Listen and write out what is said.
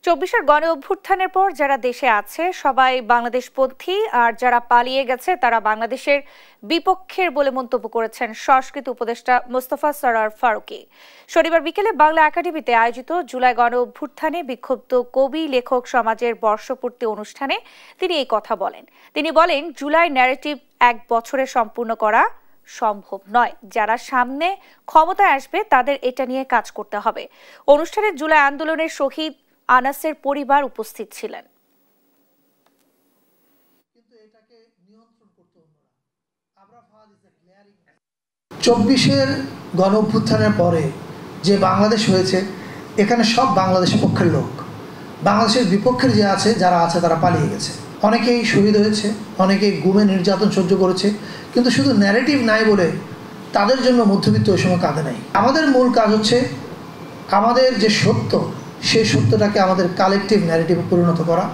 চব্বিশের গণ অভ্যুত্থানের পর যারা দেশে আছে সবাই বাংলাদেশপন্থী, আর যারা পালিয়ে গেছে তারা বাংলাদেশের বিপক্ষের বলে মন্তব্য করেছেন সংস্কৃতি উপদেষ্টা মোস্তফা সরোয়ার ফারুকী। শনিবার বিকেলে বাংলা একাডেমিতে আয়োজিত জুলাই গণ অভ্যুত্থানে বিক্ষুব্ধ কবি লেখক সমাজের বর্ষপূর্তি অনুষ্ঠানে তিনি এই কথা বলেন। তিনি বলেন, জুলাই ন্যারেটিভ এক বছরে সম্পূর্ণ করা সম্ভব নয়। যারা সামনে ক্ষমতায় আসবে তাদের এটা নিয়ে কাজ করতে হবে। অনুষ্ঠানে জুলাই আন্দোলনের শহীদ আনাসের পরিবার উপস্থিত ছিলেন। চব্বিশের গণ অভ্যুত্থানের পরে যে বাংলাদেশ হয়েছে, এখানে সব বাংলাদেশের পক্ষের লোক, বাংলাদেশের বিপক্ষের যে আছে যারা আছে তারা পালিয়ে গেছে। অনেকেই শহীদ হয়েছে, অনেকেই গুমে নির্যাতন সহ্য করেছে, কিন্তু শুধু ন্যারেটিভ নাই বলে তাদের জন্য মধ্যবিত্ত ওই সময় কাঁদে নাই। আমাদের মূল কাজ হচ্ছে আমাদের যে সত্য, সেই সত্যটাকে আমাদের কালেকটিভ ন্যারেটিভে পরিণত করা।